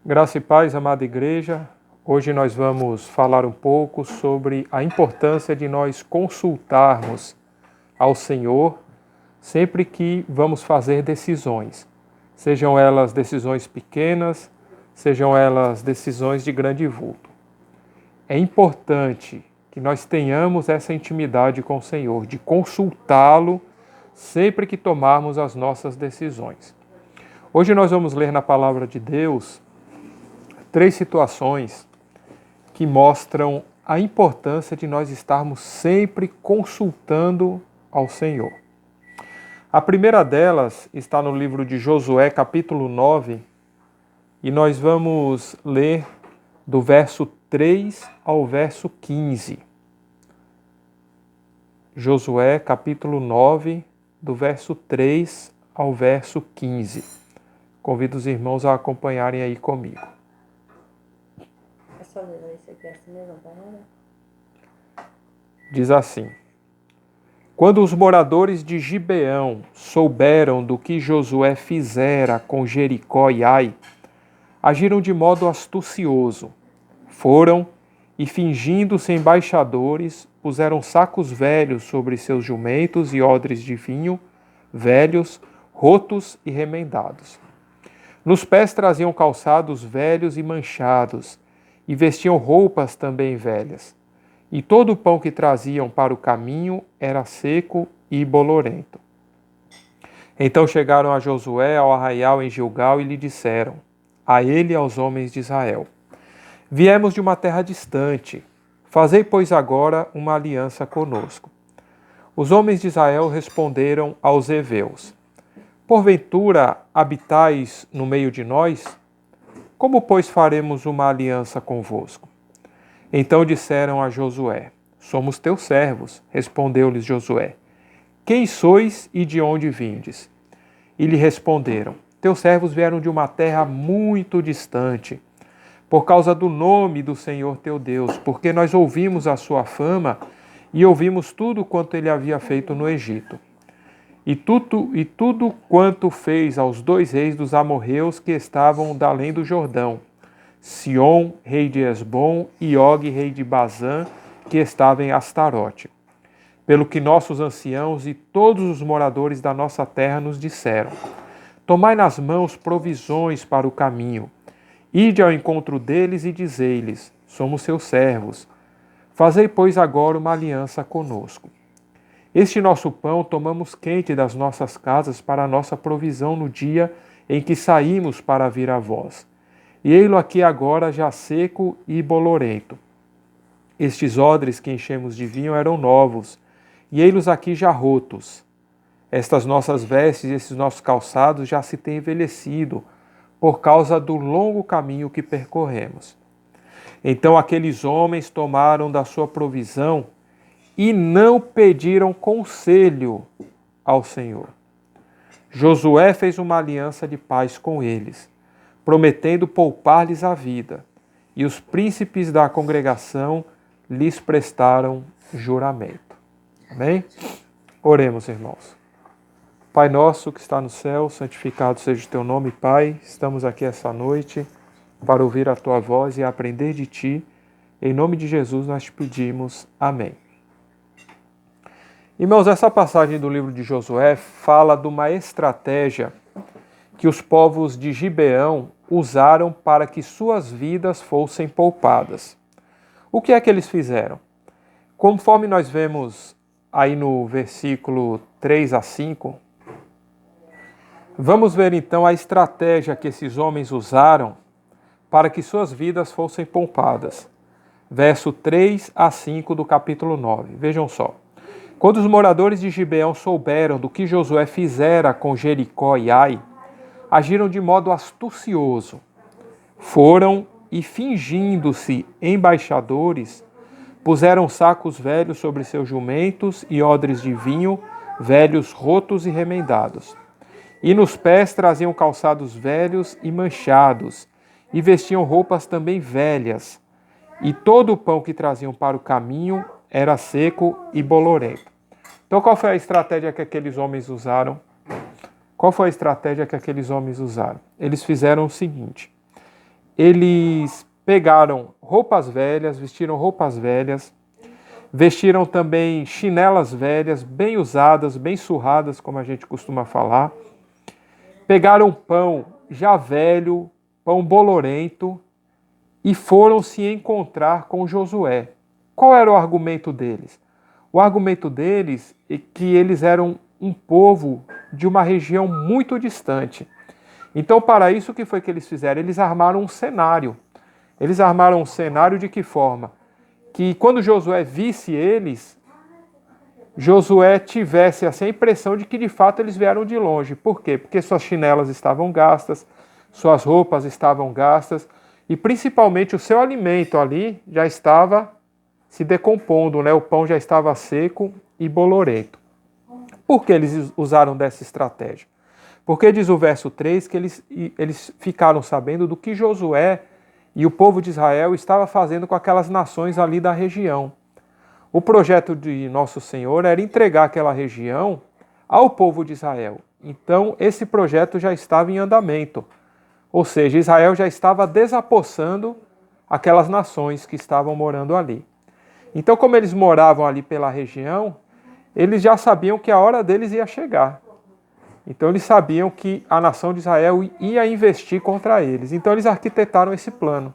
Graça e paz, amada igreja. Hoje nós vamos falar um pouco sobre a importância de nós consultarmos ao Senhor sempre que vamos fazer decisões. Sejam elas decisões pequenas, sejam elas decisões de grande vulto. É importante que nós tenhamos essa intimidade com o Senhor, de consultá-lo sempre que tomarmos as nossas decisões. Hoje nós vamos ler na palavra de Deus 3 situações que mostram a importância de nós estarmos sempre consultando ao Senhor. A primeira delas está no livro de Josué, capítulo 9, e nós vamos ler do verso 3 ao verso 15. Josué, capítulo 9, do verso 3 ao verso 15. Convido os irmãos a acompanharem aí comigo. Diz assim: Quando os moradores de Gibeão souberam do que Josué fizera com Jericó e Ai, agiram de modo astucioso. Foram e, fingindo-se embaixadores, puseram sacos velhos sobre seus jumentos e odres de vinho, velhos, rotos e remendados. Nos pés traziam calçados velhos e manchados, e vestiam roupas também velhas. E todo o pão que traziam para o caminho era seco e bolorento. Então chegaram a Josué ao arraial em Gilgal e lhe disseram, a ele e aos homens de Israel: Viemos de uma terra distante, fazei, pois, agora uma aliança conosco. Os homens de Israel responderam aos heveus: Porventura habitais no meio de nós? Como, pois, faremos uma aliança convosco? Então disseram a Josué: Somos teus servos. Respondeu-lhes Josué: Quem sois e de onde vindes? E lhe responderam: Teus servos vieram de uma terra muito distante, por causa do nome do Senhor teu Deus, porque nós ouvimos a sua fama e ouvimos tudo quanto ele havia feito no Egito. E tudo quanto fez aos 2 reis dos amorreus que estavam da além do Jordão, Sion, rei de Esbom, e Og, rei de Bazã, que estava em Astarote. Pelo que nossos anciãos e todos os moradores da nossa terra nos disseram: Tomai nas mãos provisões para o caminho. Ide ao encontro deles e dizei-lhes: Somos seus servos. Fazei, pois, agora uma aliança conosco. Este nosso pão tomamos quente das nossas casas para a nossa provisão no dia em que saímos para vir a vós. E ei-lo aqui agora já seco e bolorento. Estes odres que enchemos de vinho eram novos, e ei-los aqui já rotos. Estas nossas vestes e esses nossos calçados já se têm envelhecido, por causa do longo caminho que percorremos. Então aqueles homens tomaram da sua provisão e não pediram conselho ao Senhor. Josué fez uma aliança de paz com eles, prometendo poupar-lhes a vida, e os príncipes da congregação lhes prestaram juramento. Amém? Oremos, irmãos. Pai nosso que está no céu, santificado seja o teu nome, Pai. Estamos aqui essa noite para ouvir a tua voz e aprender de ti. Em nome de Jesus nós te pedimos. Amém. Irmãos, essa passagem do livro de Josué fala de uma estratégia que os povos de Gibeão usaram para que suas vidas fossem poupadas. O que é que eles fizeram? Conforme nós vemos aí no versículo 3 a 5, vamos ver então a estratégia que esses homens usaram para que suas vidas fossem poupadas. Verso 3 a 5 do capítulo 9. Vejam só. Quando os moradores de Gibeão souberam do que Josué fizera com Jericó e Ai, agiram de modo astucioso. Foram e, fingindo-se embaixadores, puseram sacos velhos sobre seus jumentos e odres de vinho, velhos, rotos e remendados. E nos pés traziam calçados velhos e manchados, e vestiam roupas também velhas. E todo o pão que traziam para o caminho era seco e bolorento. Então, qual foi a estratégia que aqueles homens usaram? Qual foi a estratégia que aqueles homens usaram? Eles fizeram o seguinte: eles pegaram roupas velhas, vestiram roupas velhas, vestiram também chinelas velhas, bem usadas, bem surradas, como a gente costuma falar. Pegaram pão já velho, pão bolorento, e foram se encontrar com Josué. Qual era o argumento deles? O argumento deles é que eles eram um povo de uma região muito distante. Então, para isso, o que foi que eles fizeram? Eles armaram um cenário. Eles armaram um cenário de que forma? Que quando Josué visse eles, Josué tivesse assim, a impressão de que de fato eles vieram de longe. Por quê? Porque suas chinelas estavam gastas, suas roupas estavam gastas e principalmente o seu alimento ali já estava se decompondo, né? O pão já estava seco e bolorento. Por que eles usaram dessa estratégia? Porque diz o verso 3 que eles ficaram sabendo do que Josué e o povo de Israel estava fazendo com aquelas nações ali da região. O projeto de Nosso Senhor era entregar aquela região ao povo de Israel. Então, esse projeto já estava em andamento. Ou seja, Israel já estava desapossando aquelas nações que estavam morando ali. Então, como eles moravam ali pela região, eles já sabiam que a hora deles ia chegar. Então, eles sabiam que a nação de Israel ia investir contra eles. Então, eles arquitetaram esse plano.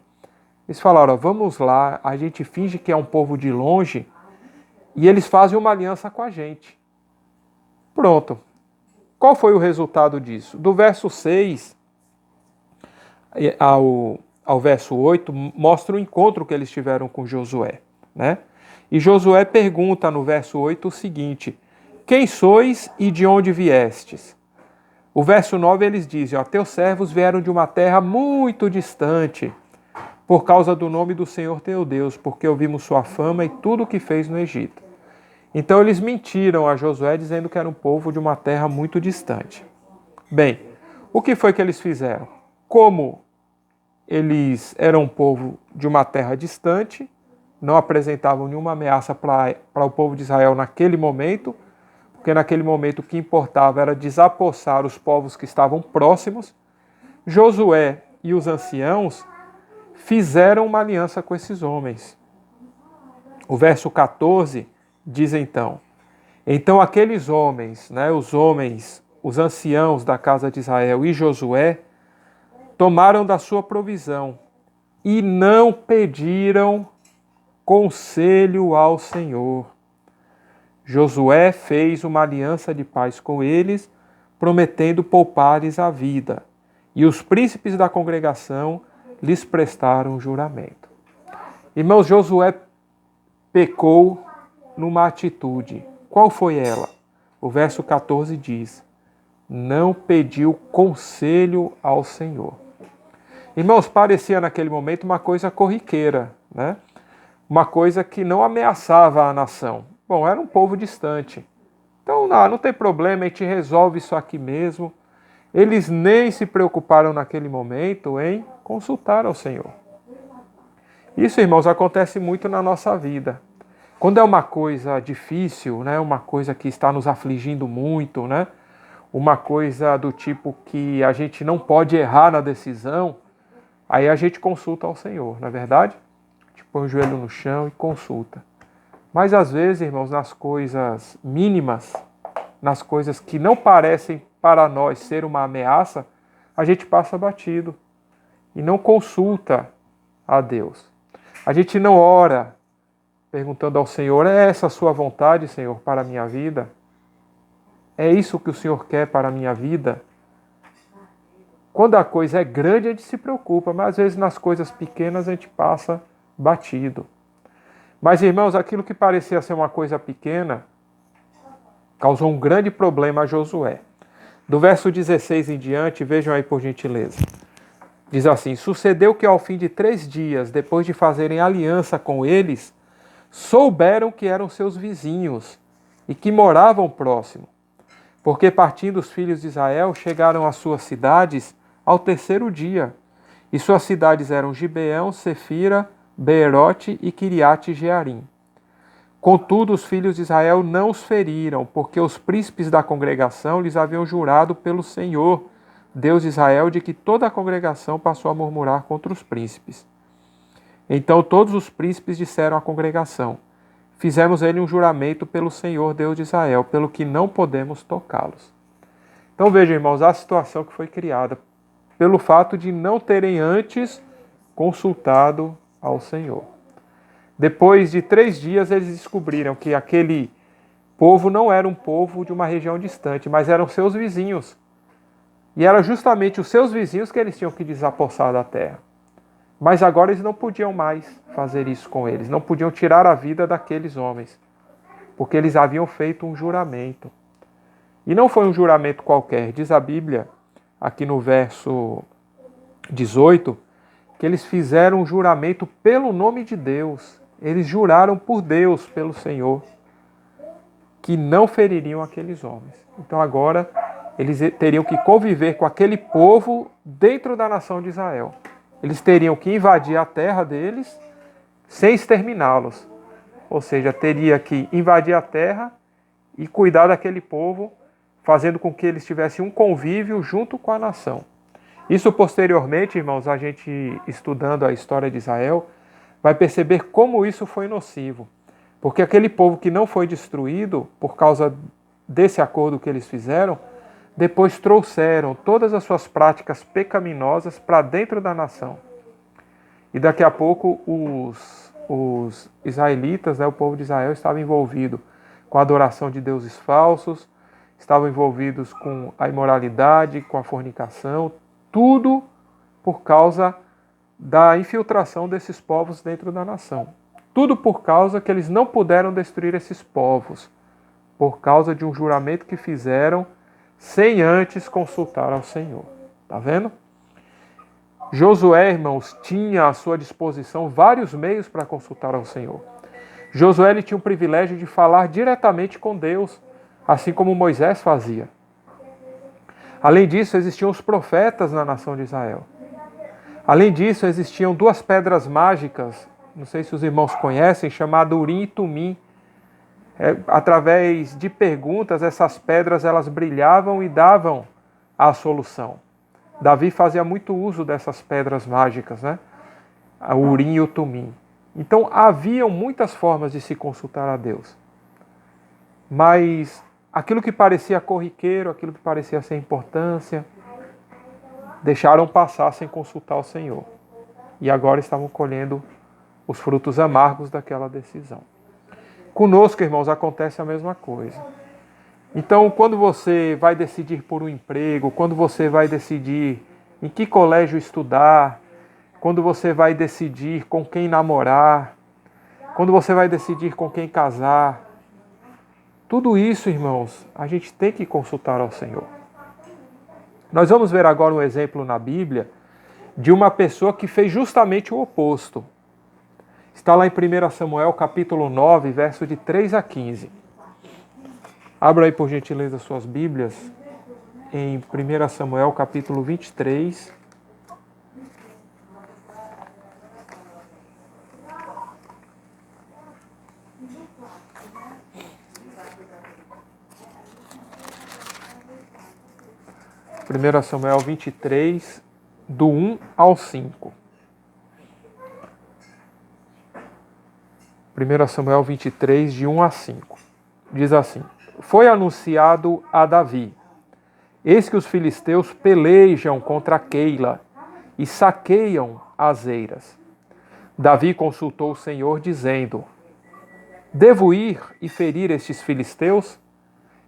Eles falaram, vamos lá, a gente finge que é um povo de longe e eles fazem uma aliança com a gente. Pronto. Qual foi o resultado disso? Do verso 6 ao verso 8, mostra o encontro que eles tiveram com Josué, né? E Josué pergunta no verso 8 o seguinte, quem sois e de onde viestes? O verso 9 eles dizem, teus servos vieram de uma terra muito distante, por causa do nome do Senhor teu Deus, porque ouvimos sua fama e tudo o que fez no Egito. Então eles mentiram a Josué dizendo que era um povo de uma terra muito distante. Bem, o que foi que eles fizeram? Como eles eram um povo de uma terra distante, não apresentavam nenhuma ameaça para o povo de Israel naquele momento, porque naquele momento o que importava era desapossar os povos que estavam próximos. Josué e os anciãos fizeram uma aliança com esses homens. O verso 14 diz então aqueles homens, né, os anciãos da casa de Israel e Josué, tomaram da sua provisão e não pediram conselho ao Senhor. Josué fez uma aliança de paz com eles, prometendo poupar-lhes a vida. E os príncipes da congregação lhes prestaram juramento. Irmãos, Josué pecou numa atitude. Qual foi ela? O verso 14 diz, não pediu conselho ao Senhor. Irmãos, parecia naquele momento uma coisa corriqueira, né? Uma coisa que não ameaçava a nação. Bom, era um povo distante. Então, não tem problema, a gente resolve isso aqui mesmo. Eles nem se preocuparam naquele momento em consultar ao Senhor. Isso, irmãos, acontece muito na nossa vida. Quando é uma coisa difícil, né, uma coisa que está nos afligindo muito, né, uma coisa do tipo que a gente não pode errar na decisão, aí a gente consulta ao Senhor, não é verdade? A gente põe o joelho no chão e consulta. Mas às vezes, irmãos, nas coisas mínimas, nas coisas que não parecem para nós ser uma ameaça, a gente passa batido e não consulta a Deus. A gente não ora perguntando ao Senhor, é essa a sua vontade, Senhor, para a minha vida? É isso que o Senhor quer para a minha vida? Quando a coisa é grande, a gente se preocupa, mas às vezes nas coisas pequenas a gente passa batido. Mas, irmãos, aquilo que parecia ser uma coisa pequena causou um grande problema a Josué. Do verso 16 em diante, vejam aí por gentileza. Diz assim, sucedeu que ao fim de 3 dias, depois de fazerem aliança com eles, souberam que eram seus vizinhos e que moravam próximo. Porque partindo os filhos de Israel, chegaram às suas cidades ao 3º dia. E suas cidades eram Gibeão, Sefira, Beerote e Kiriate Jearim. Contudo, os filhos de Israel não os feriram, porque os príncipes da congregação lhes haviam jurado pelo Senhor, Deus de Israel, de que toda a congregação passou a murmurar contra os príncipes. Então todos os príncipes disseram à congregação: fizemos ele um juramento pelo Senhor Deus de Israel, pelo que não podemos tocá-los. Então vejam, irmãos, a situação que foi criada pelo fato de não terem antes consultado ao Senhor. Depois de 3 dias, eles descobriram que aquele povo não era um povo de uma região distante, mas eram seus vizinhos. E era justamente os seus vizinhos que eles tinham que desapossar da terra. Mas agora eles não podiam mais fazer isso com eles, não podiam tirar a vida daqueles homens, porque eles haviam feito um juramento. E não foi um juramento qualquer, diz a Bíblia, aqui no verso 18, que eles fizeram um juramento pelo nome de Deus. Eles juraram por Deus, pelo Senhor, que não feririam aqueles homens. Então agora eles teriam que conviver com aquele povo dentro da nação de Israel. Eles teriam que invadir a terra deles sem exterminá-los. Ou seja, teria que invadir a terra e cuidar daquele povo, fazendo com que eles tivessem um convívio junto com a nação. Isso posteriormente, irmãos, a gente estudando a história de Israel, vai perceber como isso foi nocivo. Porque aquele povo que não foi destruído por causa desse acordo que eles fizeram, depois trouxeram todas as suas práticas pecaminosas para dentro da nação. E daqui a pouco os israelitas, o povo de Israel, estava envolvido com a adoração de deuses falsos, estavam envolvidos com a imoralidade, com a fornicação, tudo por causa da infiltração desses povos dentro da nação. Tudo por causa que eles não puderam destruir esses povos, por causa de um juramento que fizeram sem antes consultar ao Senhor. Tá vendo? Josué, irmãos, tinha à sua disposição vários meios para consultar ao Senhor. Josué ele tinha o privilégio de falar diretamente com Deus, assim como Moisés fazia. Além disso, existiam os profetas na nação de Israel. Além disso, existiam 2 pedras mágicas, não sei se os irmãos conhecem, chamadas Urim e Tumim. Através de perguntas, essas pedras elas brilhavam e davam a solução. Davi fazia muito uso dessas pedras mágicas, né? O Urim e o Tumim. Então, haviam muitas formas de se consultar a Deus. Mas aquilo que parecia corriqueiro, aquilo que parecia sem importância, deixaram passar sem consultar o Senhor. E agora estavam colhendo os frutos amargos daquela decisão. Conosco, irmãos, acontece a mesma coisa. Então, quando você vai decidir por um emprego, quando você vai decidir em que colégio estudar, quando você vai decidir com quem namorar, quando você vai decidir com quem casar, tudo isso, irmãos, a gente tem que consultar ao Senhor. Nós vamos ver agora um exemplo na Bíblia de uma pessoa que fez justamente o oposto. Está lá em 1 Samuel, capítulo 9, verso de 3 a 15. Abra aí, por gentileza, suas Bíblias em 1 Samuel, capítulo 23. Primeira Samuel 23, do 1 ao 5. 1 Samuel 23, de 1 a 5. Diz assim: Foi anunciado a Davi: Eis que os filisteus pelejam contra Keila e saqueiam as eiras. Davi consultou o Senhor, dizendo: Devo ir e ferir estes filisteus?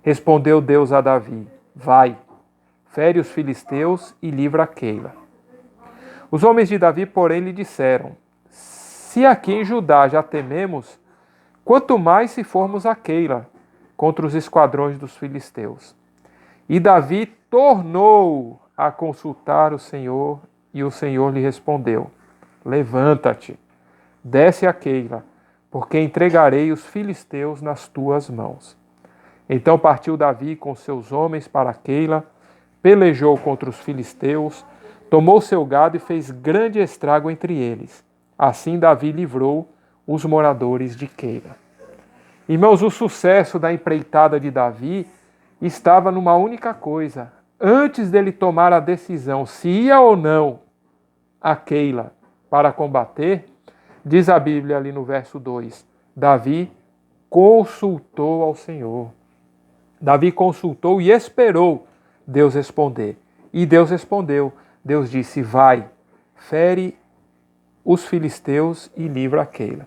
Respondeu Deus a Davi: Vai, fere os filisteus e livra Keila. Os homens de Davi, porém, lhe disseram: Se aqui em Judá já tememos, quanto mais se formos a Keila, contra os esquadrões dos filisteus. E Davi tornou a consultar o Senhor, e o Senhor lhe respondeu: Levanta-te, desce a Keila, porque entregarei os filisteus nas tuas mãos. Então partiu Davi com seus homens para Keila, pelejou contra os filisteus, tomou seu gado e fez grande estrago entre eles. Assim Davi livrou os moradores de Keila. Irmãos, o sucesso da empreitada de Davi estava numa única coisa: antes dele tomar a decisão se ia ou não a Keila para combater, diz a Bíblia ali no verso 2, Davi consultou ao Senhor. Davi consultou e esperou Deus responder. E Deus respondeu. Deus disse, vai, fere os filisteus e livra a Keila.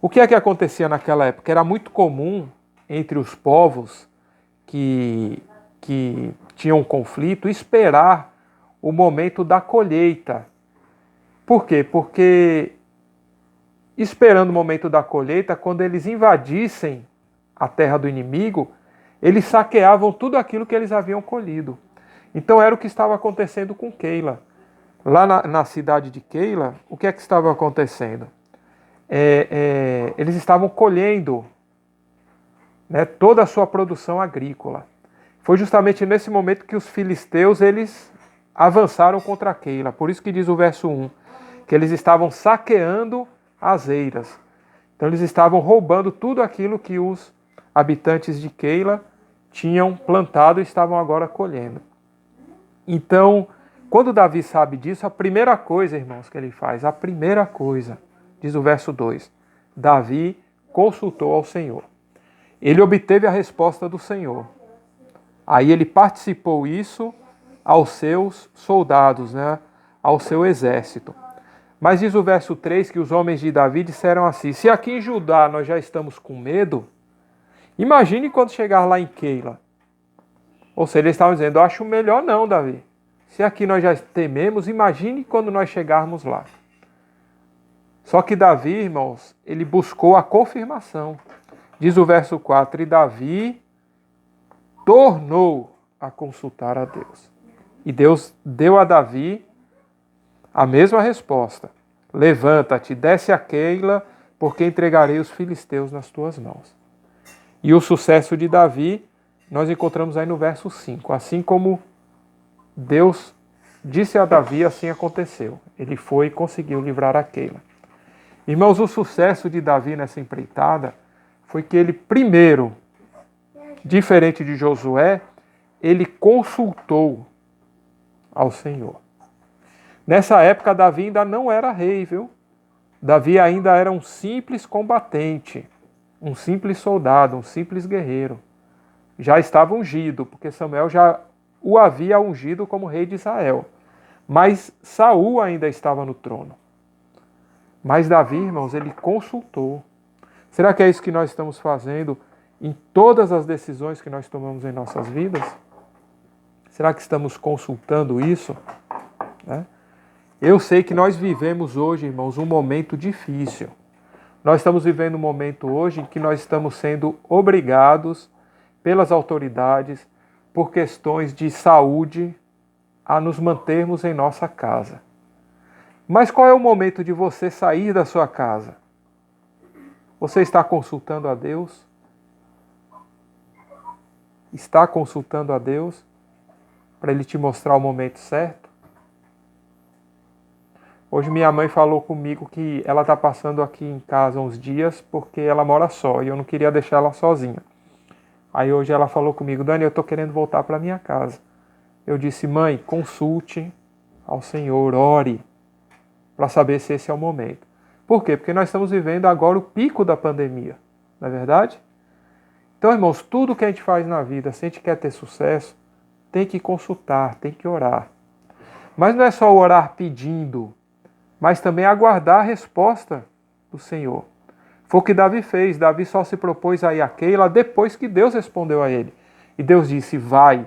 O que é que acontecia naquela época? Era muito comum entre os povos que tinham um conflito esperar o momento da colheita. Por quê? Porque esperando o momento da colheita, quando eles invadissem a terra do inimigo, eles saqueavam tudo aquilo que eles haviam colhido. Então era o que estava acontecendo com Keila. Lá na cidade de Keila, o que é que estava acontecendo? Eles estavam colhendo, né, toda a sua produção agrícola. Foi justamente nesse momento que os filisteus eles avançaram contra Keila. Por isso que diz o verso 1, que eles estavam saqueando as eiras. Então eles estavam roubando tudo aquilo que os habitantes de Keila tinham plantado e estavam agora colhendo. Então, quando Davi sabe disso, a primeira coisa, irmãos, que ele faz, a primeira coisa, diz o verso 2, Davi consultou ao Senhor. Ele obteve a resposta do Senhor. Aí ele participou isso aos seus soldados, né, ao seu exército. Mas diz o verso 3 que os homens de Davi disseram assim, se aqui em Judá nós já estamos com medo, imagine quando chegar lá em Keila. Ou seja, eles estavam dizendo, eu acho melhor não, Davi. Se aqui nós já tememos, imagine quando nós chegarmos lá. Só que Davi, irmãos, ele buscou a confirmação. Diz o verso 4, e Davi tornou a consultar a Deus. E Deus deu a Davi a mesma resposta. Levanta-te, desce a Keila, porque entregarei os filisteus nas tuas mãos. E o sucesso de Davi, nós encontramos aí no verso 5. Assim como Deus disse a Davi, assim aconteceu. Ele foi e conseguiu livrar a Keila. Irmãos, o sucesso de Davi nessa empreitada foi que ele primeiro, diferente de Josué, ele consultou ao Senhor. Nessa época, Davi ainda não era rei, viu? Davi ainda era um simples combatente, um simples soldado, um simples guerreiro. Já estava ungido, porque Samuel já o havia ungido como rei de Israel. Mas Saul ainda estava no trono. Mas Davi, irmãos, ele consultou. Será que é isso que nós estamos fazendo em todas as decisões que nós tomamos em nossas vidas? Será que estamos consultando isso? Né? Eu sei que nós vivemos hoje, irmãos, um momento difícil. Nós estamos vivendo um momento hoje em que nós estamos sendo obrigados pelas autoridades, por questões de saúde, a nos mantermos em nossa casa. Mas qual é o momento de você sair da sua casa? Você está consultando a Deus? Está consultando a Deus para Ele te mostrar o momento certo? Hoje minha mãe falou comigo que ela está passando aqui em casa uns dias porque ela mora só e eu não queria deixar ela sozinha. Aí hoje ela falou comigo, Dani, eu estou querendo voltar para minha casa. Eu disse, mãe, consulte ao Senhor, ore, para saber se esse é o momento. Por quê? Porque nós estamos vivendo agora o pico da pandemia, não é verdade? Então, irmãos, tudo que a gente faz na vida, se a gente quer ter sucesso, tem que consultar, tem que orar. Mas não é só orar pedindo, mas também aguardar a resposta do Senhor. Foi o que Davi fez. Davi só se propôs a ir a Keila depois que Deus respondeu a ele. E Deus disse, vai,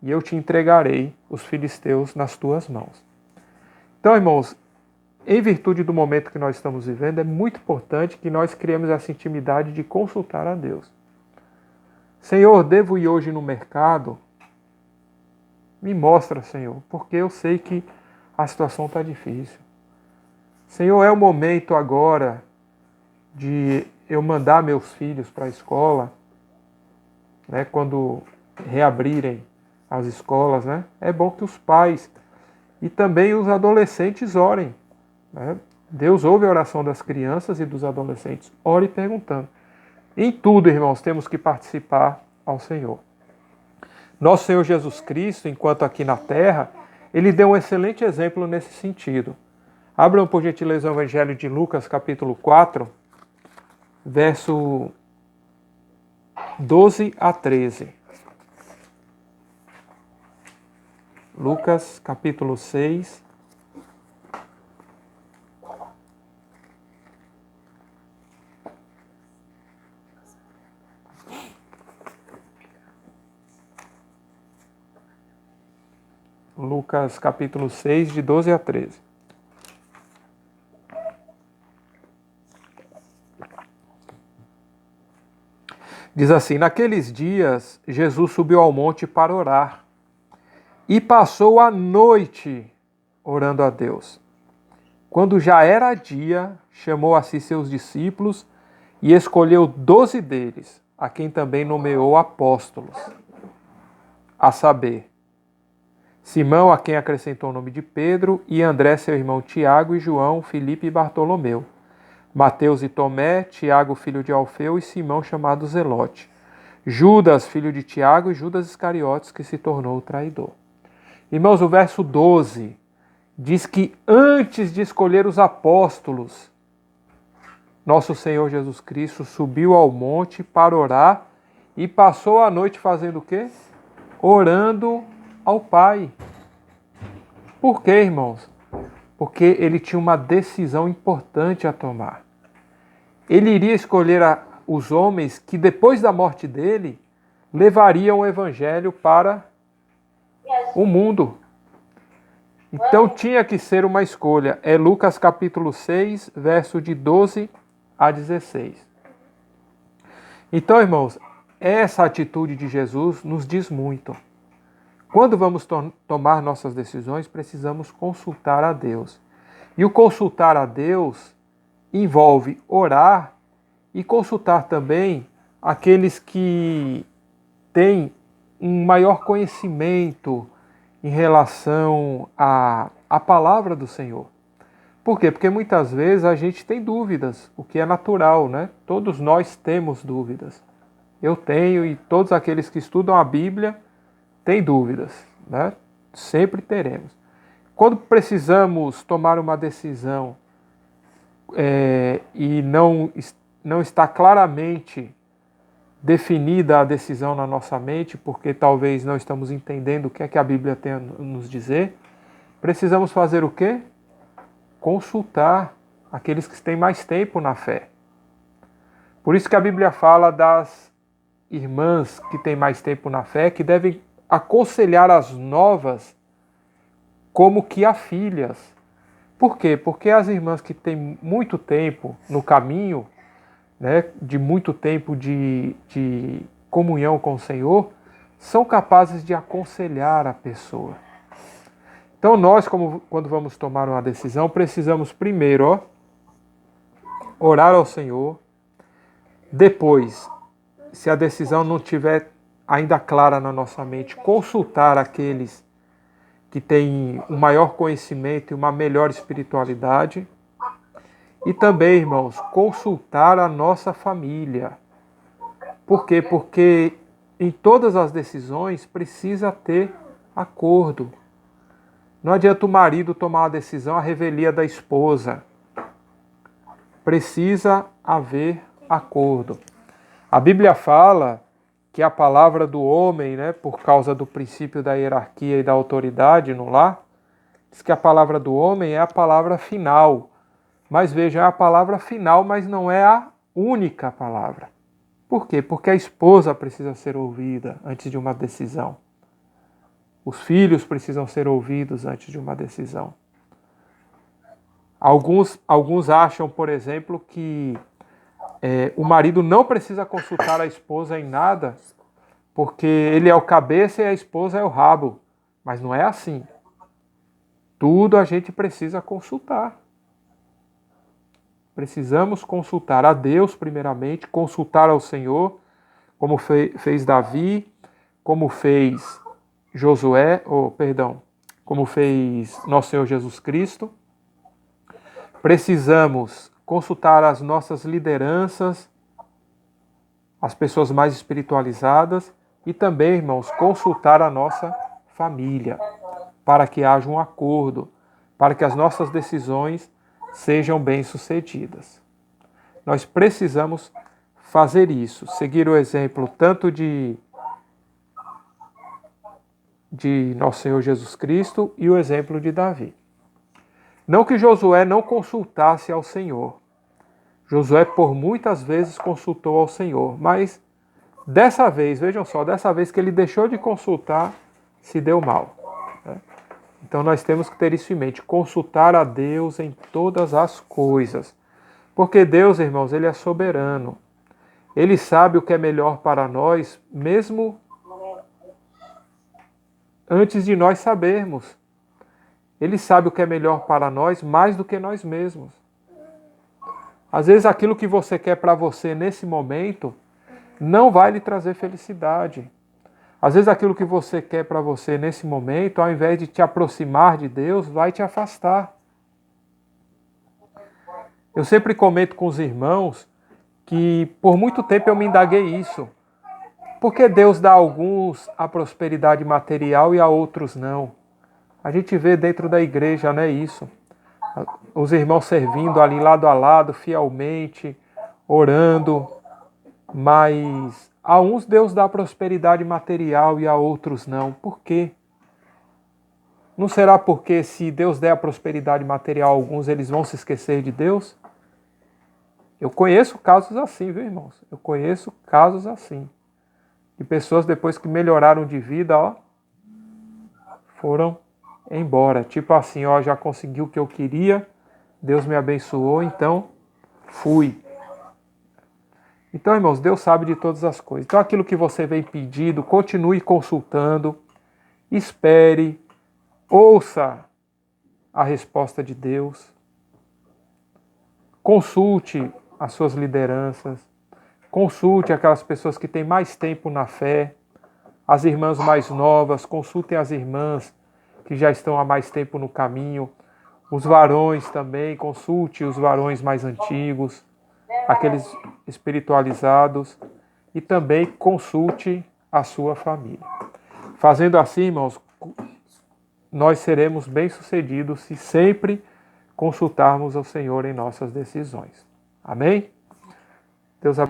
e eu te entregarei os filisteus nas tuas mãos. Então, irmãos, em virtude do momento que nós estamos vivendo, é muito importante que nós criemos essa intimidade de consultar a Deus. Senhor, devo ir hoje no mercado? Me mostra, Senhor, porque eu sei que a situação está difícil. Senhor, é o momento agora de eu mandar meus filhos para a escola, né, quando reabrirem as escolas, né, é bom que os pais e também os adolescentes orem. Né? Deus ouve a oração das crianças e dos adolescentes. Ore perguntando. Em tudo, irmãos, temos que participar ao Senhor. Nosso Senhor Jesus Cristo, enquanto aqui na terra, ele deu um excelente exemplo nesse sentido. Abram, por gentileza, o Evangelho de Lucas, capítulo 4, verso 12 a 13. Lucas, capítulo 6. Lucas, capítulo 6, de 12 a 13. Diz assim: naqueles dias, Jesus subiu ao monte para orar e passou a noite orando a Deus. Quando já era dia, chamou a si seus discípulos e escolheu 12 deles, a quem também nomeou apóstolos, a saber, Simão, a quem acrescentou o nome de Pedro, e André, seu irmão Tiago, e João, Filipe e Bartolomeu, Mateus e Tomé, Tiago, filho de Alfeu, e Simão, chamado Zelote, Judas, filho de Tiago, e Judas Iscariotes, que se tornou o traidor. Irmãos, o verso 12 diz que antes de escolher os apóstolos, nosso Senhor Jesus Cristo subiu ao monte para orar e passou a noite fazendo o quê? Orando ao Pai. Por quê, irmãos? Porque ele tinha uma decisão importante a tomar. Ele iria escolher os homens que, depois da morte dele, levariam o evangelho para o mundo. Então tinha que ser uma escolha. É Lucas capítulo 6, verso de 12 a 16. Então, irmãos, essa atitude de Jesus nos diz muito. Quando vamos tomar nossas decisões, precisamos consultar a Deus. E o consultar a Deus envolve orar e consultar também aqueles que têm um maior conhecimento em relação à palavra do Senhor. Por quê? Porque muitas vezes a gente tem dúvidas, o que é natural, né? Todos nós temos dúvidas. Eu tenho e todos aqueles que estudam a Bíblia têm dúvidas, né? Sempre teremos. Quando precisamos tomar uma decisão e não está claramente definida a decisão na nossa mente, porque talvez não estamos entendendo o que é que a Bíblia tem a nos dizer, precisamos fazer o quê? Consultar aqueles que têm mais tempo na fé. Por isso que a Bíblia fala das irmãs que têm mais tempo na fé, que devem aconselhar as novas como que a filhas. Por quê? Porque as irmãs que têm muito tempo no caminho, né, de muito tempo de comunhão com o Senhor, são capazes de aconselhar a pessoa. Então nós, quando vamos tomar uma decisão, precisamos primeiro orar ao Senhor. Depois, se a decisão não estiver ainda clara na nossa mente, consultar aqueles que têm um maior conhecimento e uma melhor espiritualidade. E também, irmãos, consultar a nossa família. Por quê? Porque em todas as decisões precisa ter acordo. Não adianta o marido tomar uma decisão à revelia da esposa. Precisa haver acordo. A Bíblia fala que a palavra do homem, né, por causa do princípio da hierarquia e da autoridade no lar, diz que a palavra do homem é a palavra final. Mas vejam, é a palavra final, mas não é a única palavra. Por quê? Porque a esposa precisa ser ouvida antes de uma decisão. Os filhos precisam ser ouvidos antes de uma decisão. Alguns acham, por exemplo, que o marido não precisa consultar a esposa em nada, porque ele é o cabeça e a esposa é o rabo. Mas não é assim. Tudo a gente precisa consultar. Precisamos consultar a Deus primeiramente, consultar ao Senhor, como fez Davi, como fez como fez nosso Senhor Jesus Cristo. Precisamos consultar as nossas lideranças, as pessoas mais espiritualizadas, e também, irmãos, consultar a nossa família, para que haja um acordo, para que as nossas decisões sejam bem-sucedidas. Nós precisamos fazer isso, seguir o exemplo tanto de nosso Senhor Jesus Cristo e o exemplo de Davi. Não que Josué não consultasse ao Senhor. Josué por muitas vezes consultou ao Senhor, mas dessa vez, vejam só, dessa vez que ele deixou de consultar, se deu mal. Então nós temos que ter isso em mente, consultar a Deus em todas as coisas. Porque Deus, irmãos, Ele é soberano. Ele sabe o que é melhor para nós, mesmo antes de nós sabermos. Ele sabe o que é melhor para nós mais do que nós mesmos. Às vezes aquilo que você quer para você nesse momento não vai lhe trazer felicidade. Às vezes aquilo que você quer para você nesse momento, ao invés de te aproximar de Deus, vai te afastar. Eu sempre comento com os irmãos que por muito tempo eu me indaguei isso. Por que Deus dá a alguns a prosperidade material e a outros não? A gente vê dentro da igreja, não é isso? Os irmãos servindo ali lado a lado, fielmente, orando, mas a uns Deus dá prosperidade material e a outros não. Por quê? Não será porque se Deus der a prosperidade material a alguns, eles vão se esquecer de Deus? Eu conheço casos assim, viu, irmãos? Eu conheço casos assim. De pessoas depois que melhoraram de vida, foram embora. Tipo assim, já consegui o que eu queria, Deus me abençoou, então fui. Então, irmãos, Deus sabe de todas as coisas. Então, aquilo que você vem pedindo, continue consultando, espere, ouça a resposta de Deus, consulte as suas lideranças, consulte aquelas pessoas que têm mais tempo na fé, as irmãs mais novas, consultem as irmãs que já estão há mais tempo no caminho, os varões também, consulte os varões mais antigos, aqueles espiritualizados, e também consulte a sua família. Fazendo assim, irmãos, nós seremos bem-sucedidos se sempre consultarmos ao Senhor em nossas decisões. Amém? Deus abençoe.